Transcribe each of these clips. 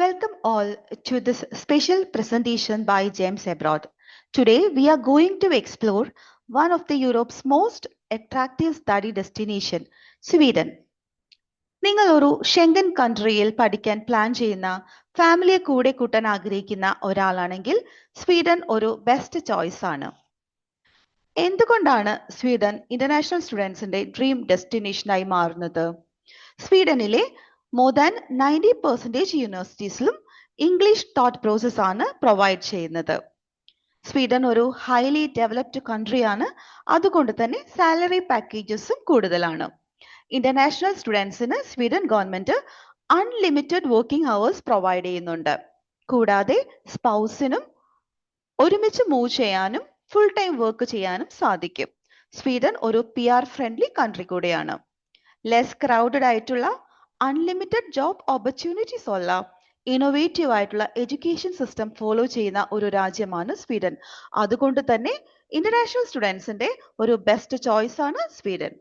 Welcome all to this special presentation by James Abroad. Today we are going to explore one of the Europe's most attractive study destination, Sweden. നിങ്ങൾ ഒരു Schengen കൺട്രിയിൽ പഠിക്കാൻ plan ചെയ്യുന്ന ഫാമിലിയെ കൂടെ കൂട്ടാൻ ആഗ്രഹിക്കുന്ന ഒരാളാണെങ്കിൽ സ്വീഡൻ ഒരു ബെസ്റ്റ് ചോയ്സ് ആണ്. എന്തുകൊണ്ടാണ് സ്വീഡൻ ഇന്റർനാഷണൽ സ്റ്റുഡൻസിന്റെ ഡ്രീം ഡെസ്റ്റിനേഷനായി മാറുന്നത്? സ്വീഡനിലെ more than 90% യൂണിവേഴ്സിറ്റീസിലും ഇംഗ്ലീഷ് തോട്ട് പ്രോസസ് ആണ് പ്രൊവൈഡ് ചെയ്യുന്നത്. സ്വീഡൻ ഒരു ഹൈലി ഡെവലപ്ഡ് കൺട്രിയാണ്, അതുകൊണ്ട് തന്നെ സാലറി പാക്കേജസും കൂടുതലാണ്. ഇന്റർനാഷണൽ സ്റ്റുഡൻസിന് Sweden government unlimited working hours provide ചെയ്യുന്നുണ്ട്. കൂടാതെ സ്പൗസിനും ഒരുമിച്ച് മൂവ് ചെയ്യാനും ഫുൾ ടൈം വർക്ക് ചെയ്യാനും സാധിക്കും. സ്വീഡൻ ഒരു PR ഫ്രണ്ട്ലി കൺട്രി കൂടെയാണ്. ലെസ് ക്രൗഡഡ് ആയിട്ടുള്ള അൺലിമിറ്റഡ് ജോബ് ഓപ്പർച്യൂണിറ്റീസ് ഉള്ള ഇന്നോവേറ്റീവ് ആയിട്ടുള്ള എഡ്യൂക്കേഷൻ സിസ്റ്റം ഫോളോ ചെയ്യുന്ന ഒരു രാജ്യമാണ് സ്വീഡൻ. അതുകൊണ്ട് തന്നെ ഇന്റർനാഷണൽ സ്റ്റുഡൻസിന്റെ ഒരു ബെസ്റ്റ് ചോയ്സ് ആണ് സ്വീഡൻ.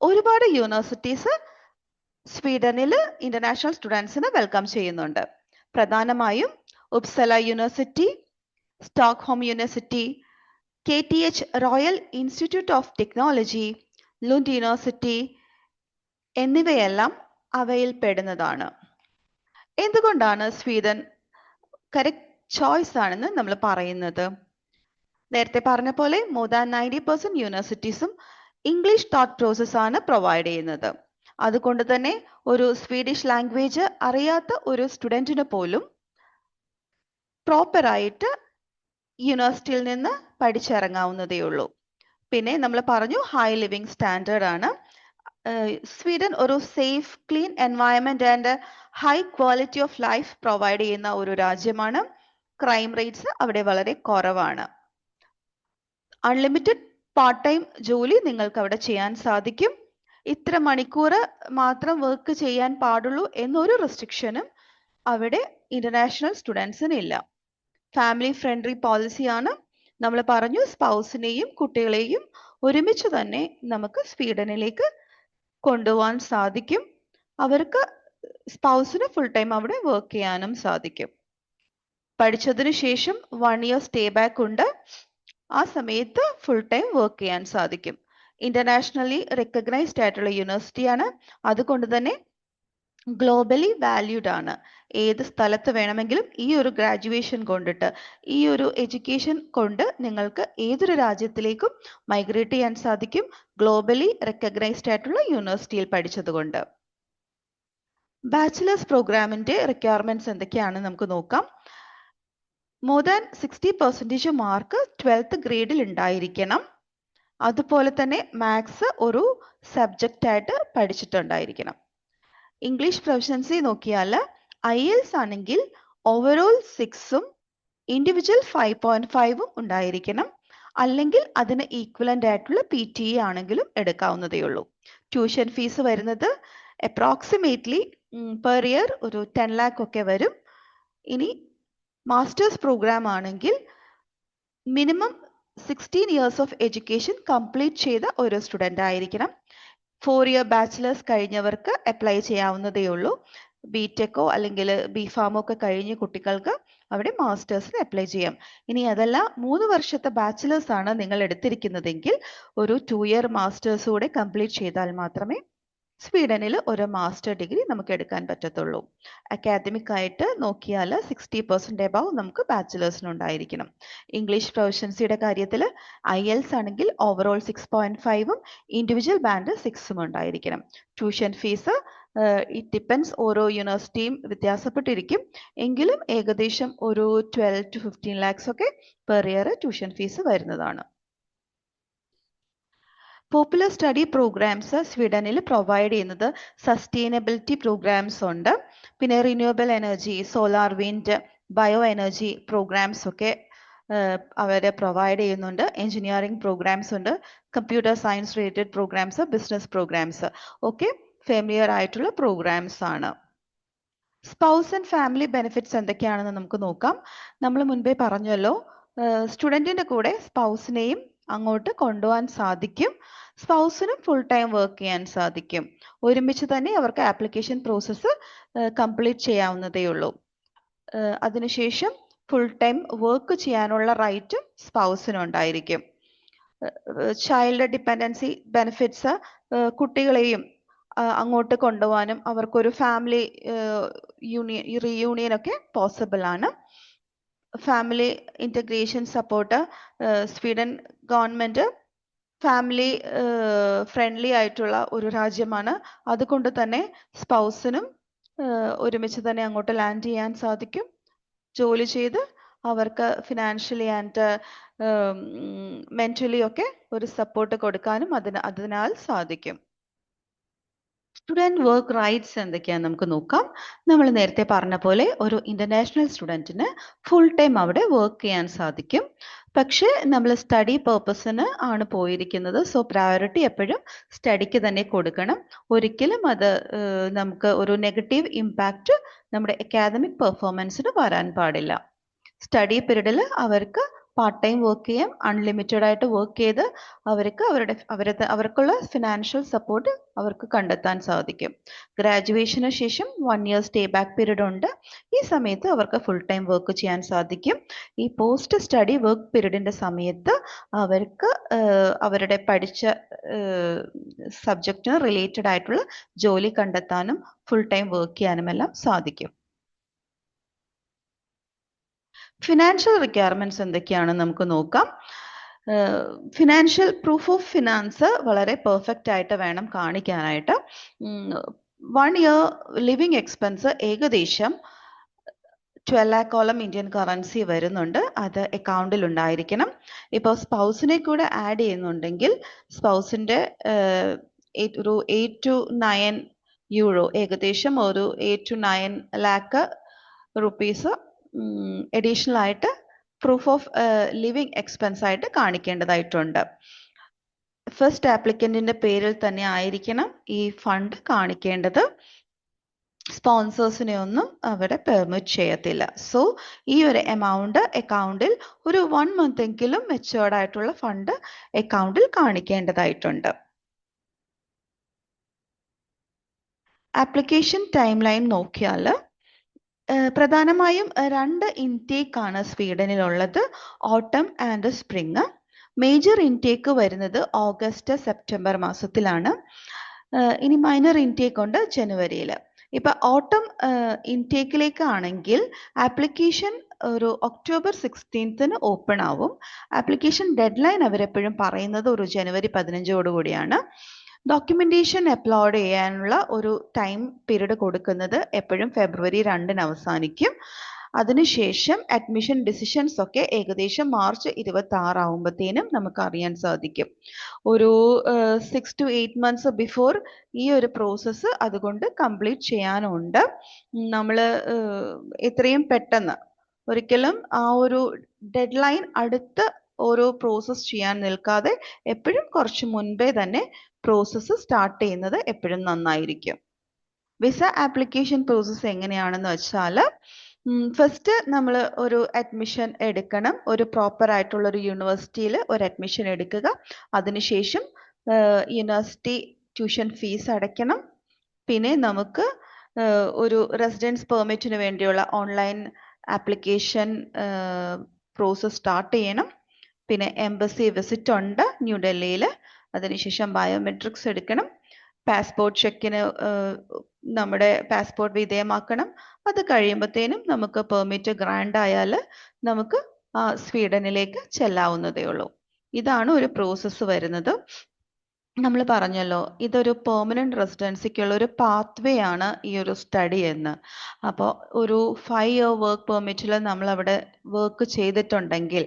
ഒരുപാട് യൂണിവേഴ്സിറ്റീസ് സ്വീഡനിൽ ഇന്റർനാഷണൽ സ്റ്റുഡൻസിനെ വെൽക്കം ചെയ്യുന്നുണ്ട്. പ്രധാനമായും Uppsala university, Stockholm university, KTH royal institute of technology, Lund university എന്നിവയെല്ലാം അവയിൽ പെടുന്നതാണ്. എന്തുകൊണ്ടാണ് സ്വീഡൻ കറക്റ്റ് ചോയ്സ് ആണെന്ന് നമ്മൾ പറയുന്നത്? നേരത്തെ പറഞ്ഞ പോലെ more than 90% യൂണിവേഴ്സിറ്റീസും ഇംഗ്ലീഷ് തോട്ട് പ്രോസസ് ആണ് പ്രൊവൈഡ് ചെയ്യുന്നത്. അതുകൊണ്ട് തന്നെ ഒരു സ്വീഡിഷ് ലാംഗ്വേജ് അറിയാത്ത ഒരു സ്റ്റുഡൻറ്റിന് പോലും പ്രോപ്പറായിട്ട് യൂണിവേഴ്സിറ്റിയിൽ നിന്ന് പഠിച്ചിറങ്ങാവുന്നതേ ഉള്ളൂ. പിന്നെ നമ്മൾ പറഞ്ഞു ഹൈ ലിവിംഗ് സ്റ്റാൻഡേർഡ് ആണ്. സ്വീഡൻ ഒരു safe clean environment and high quality of life provide ചെയ്യുന്ന ഒരു രാജ്യമാണ്. ക്രൈം റേറ്റ്സ് അവിടെ വളരെ കുറവാണ്. അൺലിമിറ്റഡ് പാർട്ട് ടൈം ജോലി നിങ്ങൾക്ക് അവിടെ ചെയ്യാൻ സാധിക്കും. ഇത്ര മണിക്കൂർ മാത്രം വർക്ക് ചെയ്യാൻ പാടുള്ളൂ എന്നൊരു റെസ്ട്രിക്ഷനും അവിടെ ഇന്റർനാഷണൽ സ്റ്റുഡൻസിന് ഇല്ല. ഫാമിലി ഫ്രണ്ട്ലി പോളിസിയാണ്. നമ്മൾ പറഞ്ഞു സ്പൗസിനെയും കുട്ടികളെയും ഒരുമിച്ച് തന്നെ നമുക്ക് സ്വീഡനിലേക്ക് കൊണ്ടുപോകാൻ സാധിക്കും. അവർക്ക് സ്പൗസിന് ഫുൾ ടൈം അവിടെ വർക്ക് ചെയ്യാനും സാധിക്കും. പഠിച്ചതിന് ശേഷം 1 year സ്റ്റേ ബാക്ക് ഉണ്ട്. ആ സമയത്ത് ഫുൾ ടൈം വർക്ക് ചെയ്യാൻ സാധിക്കും. ഇന്റർനാഷണലി റെക്കഗ്നൈസ്ഡ് ആയിട്ടുള്ള യൂണിവേഴ്സിറ്റിയാണ്. അതുകൊണ്ട് തന്നെ ഗ്ലോബലി വാല്യൂഡ് ആണ്. ഏത് സ്ഥലത്ത് വേണമെങ്കിലും ഈ ഒരു ഗ്രാജുവേഷൻ കൊണ്ടിട്ട്, ഈ ഒരു എഡ്യൂക്കേഷൻ കൊണ്ട് നിങ്ങൾക്ക് ഏതൊരു രാജ്യത്തിലേക്കും മൈഗ്രേറ്റ് ചെയ്യാൻ സാധിക്കും, ഗ്ലോബലി റെക്കഗ്നൈസ്ഡ് ആയിട്ടുള്ള യൂണിവേഴ്സിറ്റിയിൽ പഠിച്ചതുകൊണ്ട്. ബാച്ചിലേഴ്സ് പ്രോഗ്രാമിന്റെ റിക്വയർമെന്റ്സ് എന്തൊക്കെയാണെന്ന് നമുക്ക് നോക്കാം. more than 60% മാർക്ക് 12th ഗ്രേഡിൽ ഉണ്ടായിരിക്കണം. അതുപോലെ തന്നെ മാത്സ് ഒരു സബ്ജക്റ്റ് ആയിട്ട് പഠിച്ചിട്ടുണ്ടായിരിക്കണം. ഇംഗ്ലീഷ് പ്രൊഫഷൻസി നോക്കിയാൽ IELTS ആണെങ്കിൽ ഓവറോൾ 6ഉം ഇൻഡിവിജ്വൽ 5.5ഉം ഉണ്ടായിരിക്കണം. അല്ലെങ്കിൽ അതിന് ഈക്വലന്റ് ആയിട്ടുള്ള PTE ആണെങ്കിലും എടുക്കാവുന്നതേ ഉള്ളൂ. ട്യൂഷൻ ഫീസ് വരുന്നത് അപ്രോക്സിമേറ്റ്ലി പെർ ഇയർ ഒരു 10 lakh ഒക്കെ വരും. ഇനി മാസ്റ്റേഴ്സ് പ്രോഗ്രാം ആണെങ്കിൽ minimum 16 years of education complete ചെയ്ത ഒരു സ്റ്റുഡൻ്റ് ആയിരിക്കണം. 4 year ബാച്ചിലേഴ്സ് കഴിഞ്ഞവർക്ക് അപ്ലൈ ചെയ്യാവുന്നതേ ഉള്ളൂ. BTechോ അല്ലെങ്കിൽ BPharm ഒക്കെ കഴിഞ്ഞ കുട്ടികൾക്ക് അവിടെ മാസ്റ്റേഴ്സിന് അപ്ലൈ ചെയ്യാം. ഇനി അതല്ല 3 വർഷത്തെ ബാച്ചിലേഴ്സ് ആണ് നിങ്ങൾ എടുത്തിരിക്കുന്നതെങ്കിൽ ഒരു 2 year മാസ്റ്റേഴ്സ് കൂടെ കംപ്ലീറ്റ് ചെയ്താൽ മാത്രമേ സ്വീഡനിൽ ഒരു മാസ്റ്റർ ഡിഗ്രി നമുക്ക് എടുക്കാൻ പറ്റത്തുള്ളൂ. അക്കാദമിക് ആയിട്ട് നോക്കിയാൽ 60% എബവ് നമുക്ക് ബാച്ചിലേഴ്സിനുണ്ടായിരിക്കണം. ഇംഗ്ലീഷ് പ്രൊഫഷൻസിയുടെ കാര്യത്തിൽ IELTS ആണെങ്കിൽ ഓവറോൾ 6.5ഉം ഇൻഡിവിജ്വൽ ബാൻഡ് 6ഉം ഉണ്ടായിരിക്കണം. ട്യൂഷൻ ഫീസ് ഇറ്റ് ഡിപ്പെൻസ്, ഓരോ യൂണിവേഴ്സിറ്റിയും വ്യത്യാസപ്പെട്ടിരിക്കും. എങ്കിലും ഏകദേശം ഒരു 12 to 15 lakhs ഒക്കെ പെർ ഇയർ ട്യൂഷൻ ഫീസ് വരുന്നതാണ്. പോപ്പുലർ സ്റ്റഡി പ്രോഗ്രാംസ് സ്വീഡനിൽ പ്രൊവൈഡ് ചെയ്യുന്നത് സസ്റ്റൈനബിലിറ്റി പ്രോഗ്രാംസ് ഉണ്ട്. പിന്നെ renewable energy, solar, wind, bio energy programmes ഒക്കെ അവർ പ്രൊവൈഡ് ചെയ്യുന്നുണ്ട്. എഞ്ചിനീയറിംഗ് പ്രോഗ്രാംസ് ഉണ്ട്. Computer science related programmes, business programmes ഒക്കെ ഫെമിലിയർ ആയിട്ടുള്ള പ്രോഗ്രാംസ് ആണ്. സ്പൗസ് ആൻഡ് ഫാമിലി ബെനിഫിറ്റ്സ് എന്തൊക്കെയാണെന്ന് നമുക്ക് നോക്കാം. നമ്മൾ മുൻപേ പറഞ്ഞല്ലോ, സ്റ്റുഡൻറ്റിൻ്റെ കൂടെ സ്പൗസിനെയും അങ്ങോട്ട് കൊണ്ടുപോകാൻ സാധിക്കും. സ്പൗസിനും ഫുൾ ടൈം വർക്ക് ചെയ്യാൻ സാധിക്കും. ഒരുമിച്ച് തന്നെ അവർക്ക് ആപ്ലിക്കേഷൻ പ്രോസസ്സ് കംപ്ലീറ്റ് ചെയ്യാവുന്നതേ ഉള്ളൂ. അതിനുശേഷം ഫുൾ ടൈം വർക്ക് ചെയ്യാനുള്ള റൈറ്റും സ്പൗസിനുണ്ടായിരിക്കും. ചൈൽഡ് ഡിപ്പെൻഡൻസി ബെനിഫിറ്റ്സ് കുട്ടികളെയും അങ്ങോട്ട് കൊണ്ടുപോകാനും അവർക്കൊരു ഫാമിലി റീയൂണിയൻ ഒക്കെ പോസിബിൾ ആണ്. Family integration support Sweden government family friendly ആയിട്ടുള്ള ഒരു രാജ്യമാണ്. അതുകൊണ്ട് തന്നെ സ്പൗസിനും ഒരുമിച്ച് തന്നെ അങ്ങോട്ട് ലാൻഡ് ചെയ്യാൻ സാധിക്കും. ജോലി ചെയ്ത് അവർക്ക് ഫിനാൻഷ്യലി ആൻഡ് മെൻ്റലി ഒക്കെ ഒരു സപ്പോർട്ട് കൊടുക്കാനും അതിനാൽ സാധിക്കും. സ്റ്റുഡൻറ് വർക്ക് റൈറ്റ്സ് എന്തൊക്കെയാണെന്ന് നമുക്ക് നോക്കാം. നമ്മൾ നേരത്തെ പറഞ്ഞ പോലെ ഒരു ഇന്റർനാഷണൽ സ്റ്റുഡൻറ്റിന് ഫുൾ ടൈം അവിടെ വർക്ക് ചെയ്യാൻ സാധിക്കും. പക്ഷേ നമ്മൾ സ്റ്റഡി പർപ്പസിന് ആണ് പോയിരിക്കുന്നത്. സോ പ്രയോറിറ്റി എപ്പോഴും സ്റ്റഡിക്ക് തന്നെ കൊടുക്കണം. ഒരിക്കലും അത് നമുക്ക് ഒരു നെഗറ്റീവ് ഇമ്പാക്റ്റ് നമ്മുടെ അക്കാദമിക് പെർഫോമൻസിന് വരാൻ പാടില്ല. സ്റ്റഡി പീരീഡിൽ അവർക്ക് പാർട്ട് ടൈം വർക്ക് ചെയ്യാം. അൺലിമിറ്റഡ് ആയിട്ട് വർക്ക് ചെയ്ത് അവർക്കുള്ള ഫിനാൻഷ്യൽ സപ്പോർട്ട് അവർക്ക് കണ്ടെത്താൻ സാധിക്കും. ഗ്രാജുവേഷന് ശേഷം 1 year സ്റ്റേ ബാക്ക് പീരീഡ് ഉണ്ട്. ഈ സമയത്ത് അവർക്ക് ഫുൾ ടൈം വർക്ക് ചെയ്യാൻ സാധിക്കും. ഈ പോസ്റ്റ് സ്റ്റഡി വർക്ക് പീരീഡിന്റെ സമയത്ത് അവർക്ക് അവരുടെ പഠിച്ച സബ്ജക്റ്റിന് റിലേറ്റഡ് ആയിട്ടുള്ള ജോലി കണ്ടെത്താനും ഫുൾ ടൈം വർക്ക് ചെയ്യാനും എല്ലാം സാധിക്കും. ഫിനാൻഷ്യൽ റിക്വയർമെന്റ്സ് എന്തൊക്കെയാണെന്ന് നമുക്ക് നോക്കാം. ഫിനാൻഷ്യൽ പ്രൂഫ് ഓഫ് ഫിനാൻസ് വളരെ പെർഫെക്റ്റ് ആയിട്ട് വേണം കാണിക്കാനായിട്ട്. 1 year ലിവിങ് എക്സ്പെൻസ് ഏകദേശം 12 lakh ഇന്ത്യൻ കറൻസി വരുന്നുണ്ട്. അത് അക്കൗണ്ടിൽ ഉണ്ടായിരിക്കണം. ഇപ്പോൾ സ്പൗസിനെ കൂടെ ആഡ് ചെയ്യുന്നുണ്ടെങ്കിൽ സ്പൗസിന്റെ ഒരു 8 to 9 euro ഏകദേശം ഒരു 8 to 9 lakh rupees അഡീഷണൽ ആയിട്ട് പ്രൂഫ് ഓഫ് ലിവിങ് എക്സ്പെൻസ് ആയിട്ട് കാണിക്കേണ്ടതായിട്ടുണ്ട്. ഫസ്റ്റ് ആപ്ലിക്കന്റിന്റെ പേരിൽ തന്നെ ആയിരിക്കണം ഈ ഫണ്ട് കാണിക്കേണ്ടത്. സ്പോൺസേഴ്സിനെ ഒന്നും അവിടെ പെർമിറ്റ് ചെയ്യത്തില്ല. സോ ഈ ഒരു എമൗണ്ട് അക്കൗണ്ടിൽ ഒരു 1 month എങ്കിലും മെച്ചുവേർഡ് ആയിട്ടുള്ള ഫണ്ട് അക്കൗണ്ടിൽ കാണിക്കേണ്ടതായിട്ടുണ്ട്. ആപ്ലിക്കേഷൻ ടൈം ലൈൻ നോക്കിയാൽ പ്രധാനമായും 2 ഇൻടേക്ക് ആണ് സ്വീഡനിലുള്ളത്, ഓട്ടം ആൻഡ് സ്പ്രിങ്. മേജർ ഇൻടേക്ക് വരുന്നത് ഓഗസ്റ്റ് സെപ്റ്റംബർ മാസത്തിലാണ്. ഇനി മൈനർ ഇൻടേക്ക് ഉണ്ട് ജനുവരിയിൽ. ഇപ്പൊ ഓട്ടം ഇൻടേക്കിലേക്ക് ആണെങ്കിൽ ആപ്ലിക്കേഷൻ ഒരു ഒക്ടോബർ 16th ഓപ്പൺ ആവും. ആപ്ലിക്കേഷൻ ഡെഡ് ലൈൻ അവരെപ്പോഴും പറയുന്നത് ഒരു ജനുവരി 15 കൂടിയാണ്. ഡോക്യുമെന്റേഷൻ അപ്ലോഡ് ചെയ്യാനുള്ള ഒരു ടൈം പീരീഡ് കൊടുക്കുന്നത് എപ്പോഴും ഫെബ്രുവരി 2 അവസാനിക്കും. അതിനുശേഷം അഡ്മിഷൻ ഡിസിഷൻസ് ഒക്കെ ഏകദേശം മാർച്ച് 26 ആവുമ്പോഴത്തേനും നമുക്ക് അറിയാൻ സാധിക്കും. ഒരു 6 to 8 months ബിഫോർ ഈ ഒരു പ്രോസസ്സ് അതുകൊണ്ട് കംപ്ലീറ്റ് ചെയ്യാനുണ്ട്. നമ്മൾ എത്രയും പെട്ടെന്ന് ഒരിക്കലും ആ ഒരു ഡെഡ് ലൈൻ അടുത്ത് ഓരോ പ്രോസസ്സ് ചെയ്യാൻ നിൽക്കാതെ എപ്പോഴും കുറച്ച് മുൻപേ തന്നെ പ്രോസസ്സ് സ്റ്റാർട്ട് ചെയ്യുന്നത് എപ്പോഴും നന്നായിരിക്കും. വിസ ആപ്ലിക്കേഷൻ പ്രോസസ്സ് എങ്ങനെയാണെന്ന് വെച്ചാൽ ഫസ്റ്റ് നമ്മൾ ഒരു അഡ്മിഷൻ എടുക്കണം. ഒരു പ്രോപ്പർ ആയിട്ടുള്ള ഒരു യൂണിവേഴ്സിറ്റിയിൽ ഒരു അഡ്മിഷൻ എടുക്കുക. അതിനുശേഷം യൂണിവേഴ്സിറ്റി ട്യൂഷൻ ഫീസ് അടയ്ക്കണം. പിന്നെ നമുക്ക് ഒരു റെസിഡൻസ് പെർമിറ്റിന് വേണ്ടിയുള്ള ഓൺലൈൻ ആപ്ലിക്കേഷൻ പ്രോസസ്സ് സ്റ്റാർട്ട് ചെയ്യണം. പിന്നെ എംബസി വിസിറ്റ് ഉണ്ട് ന്യൂഡൽഹിയിൽ. അതിനുശേഷം ബയോമെട്രിക്സ് എടുക്കണം. പാസ്പോർട്ട് ചെക്കിന് നമ്മുടെ പാസ്പോർട്ട് വിധേയമാക്കണം. അത് കഴിയുമ്പോഴത്തേനും നമുക്ക് പെർമിറ്റ് ഗ്രാൻഡ് ആയാൽ നമുക്ക് സ്വീഡനിലേക്ക് ചെല്ലാവുന്നതേ ഉള്ളൂ. ഇതാണ് ഒരു പ്രോസസ്സ് വരുന്നത്. നമ്മൾ പറഞ്ഞല്ലോ ഇതൊരു പെർമനന്റ് റെസിഡൻസിക്കുള്ള ഒരു പാത്വേ ആണ് ഈ ഒരു സ്റ്റഡി എന്ന്. അപ്പോൾ ഒരു 5 year വർക്ക് പെർമിറ്റിൽ നമ്മൾ അവിടെ വർക്ക് ചെയ്തിട്ടുണ്ടെങ്കിൽ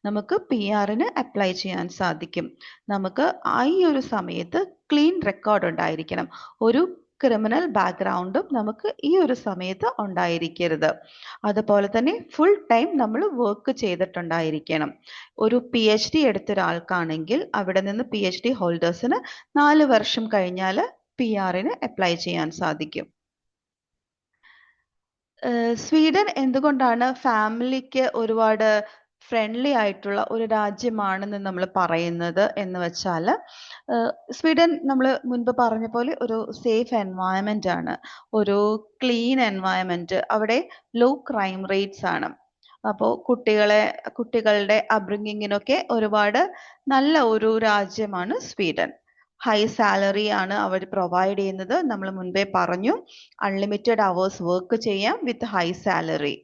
നമുക്ക് PR-ന് അപ്ലൈ ചെയ്യാൻ സാധിക്കും. നമുക്ക് ഈ ഒരു സമയത്ത് ക്ലീൻ റെക്കോർഡ് ഉണ്ടായിരിക്കണം. ഒരു ക്രിമിനൽ ബാക്ക്ഗ്രൗണ്ടും നമുക്ക് ഈ ഒരു സമയത്ത് ഉണ്ടായിരിക്കരുത്. അതുപോലെ തന്നെ ഫുൾ ടൈം നമ്മൾ വർക്ക് ചെയ്തിട്ടുണ്ടായിരിക്കണം. ഒരു PhD എടുത്ത ഒരാൾക്കാണെങ്കിൽ അവിടെ നിന്ന് PhD ഹോൾഡേഴ്സിന് 4 വർഷം കഴിഞ്ഞാൽ PR-ന് അപ്ലൈ ചെയ്യാൻ സാധിക്കും. സ്വീഡൻ എന്തുകൊണ്ടാണ് ഫാമിലിക്ക് ഒരുപാട് ഫ്രണ്ട്ലി ആയിട്ടുള്ള ഒരു രാജ്യമാണെന്ന് നമ്മൾ പറയുന്നത് എന്ന് വെച്ചാൽ സ്വീഡൻ നമ്മൾ മുൻപ് പറഞ്ഞ പോലെ ഒരു സേഫ് എൻവയൺമെന്റ് ആണ്, ഒരു ക്ലീൻ എൻവയൺമെന്റ്, അവിടെ ലോ ക്രൈം റേറ്റ്സ് ആണ്. അപ്പോൾ കുട്ടികളുടെ അപ്ബ്രിങ്ങിങ്ങിനൊക്കെ ഒരുപാട് നല്ല ഒരു രാജ്യമാണ് സ്വീഡൻ. ഹൈ സാലറി ആണ് അവർ പ്രൊവൈഡ് ചെയ്യുന്നത്. നമ്മൾ മുൻപേ പറഞ്ഞു, അൺലിമിറ്റഡ് അവേഴ്സ് വർക്ക് ചെയ്യാം വിത്ത് ഹൈ സാലറി.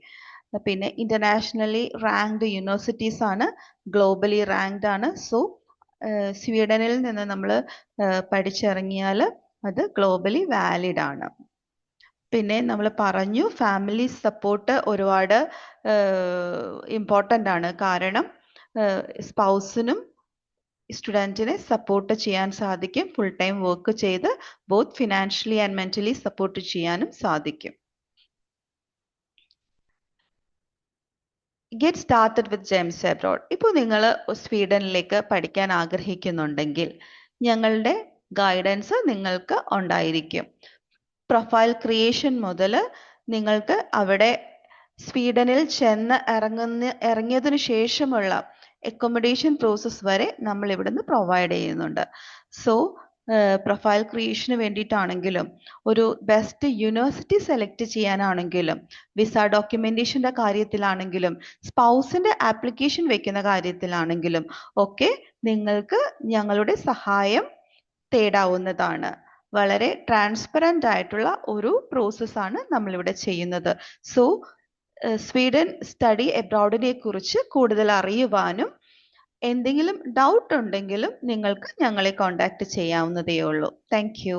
പിന്നെ ഇന്റർനാഷണലി റാങ്ക്ഡ് യൂണിവേഴ്സിറ്റീസ് ആണ്, ഗ്ലോബലി റാങ്ക്ഡ് ആണ്. സോ സ്വീഡനിൽ നിന്ന് നമ്മൾ പഠിച്ചിറങ്ങിയാൽ അത് ഗ്ലോബലി വാലിഡ് ആണ്. പിന്നെ നമ്മൾ പറഞ്ഞു ഫാമിലി സപ്പോർട്ട് ഒരുപാട് ഇമ്പോർട്ടൻ്റ് ആണ്. കാരണം സ്പൗസിനും സ്റ്റുഡൻറ്റിനെ സപ്പോർട്ട് ചെയ്യാൻ സാധിക്കും. ഫുൾ ടൈം വർക്ക് ചെയ്ത് both financially and mentally support ചെയ്യാനും സാധിക്കും. Get started with Gems abroad. ഇപ്പോൾ നിങ്ങൾ സ്വീഡനിലേക്ക് പഠിക്കാൻ ആഗ്രഹിക്കുന്നുണ്ടെങ്കിൽ ഞങ്ങളുടെ ഗൈഡൻസ് നിങ്ങൾക്ക് ഉണ്ടായിരിക്കും. പ്രൊഫൈൽ ക്രിയേഷൻ മുതൽ നിങ്ങൾക്ക് അവിടെ സ്വീഡനിൽ ചെന്ന് ഇറങ്ങിയതിനു ശേഷമുള്ള അക്കോമഡേഷൻ പ്രോസസ് വരെ നമ്മൾ ഇവിടുന്ന് പ്രൊവൈഡ് ചെയ്യുന്നുണ്ട്. സോ പ്രൊഫൈൽ ക്രിയേഷന് വേണ്ടിയിട്ടാണെങ്കിലും ഒരു ബെസ്റ്റ് യൂണിവേഴ്സിറ്റി സെലക്ട് ചെയ്യാനാണെങ്കിലും വിസ ഡോക്യുമെന്റേഷന്റെ കാര്യത്തിലാണെങ്കിലും സ്പൗസിന്റെ ആപ്ലിക്കേഷൻ വെക്കുന്ന കാര്യത്തിലാണെങ്കിലും ഒക്കെ നിങ്ങൾക്ക് ഞങ്ങളുടെ സഹായം തേടാവുന്നതാണ്. വളരെ ട്രാൻസ്പെറന്റ് ആയിട്ടുള്ള ഒരു പ്രോസസ്സാണ് നമ്മളിവിടെ ചെയ്യുന്നത്. സോ സ്വീഡൻ സ്റ്റഡി എബ്രോഡിനെ കുറിച്ച് കൂടുതൽ അറിയുവാനും എന്തെങ്കിലും ഡൗട്ട് ഉണ്ടെങ്കിലും നിങ്ങൾക്ക് ഞങ്ങളെ കോൺടാക്ട് ചെയ്യാവുന്നതേ ഉള്ളൂ. Thank you.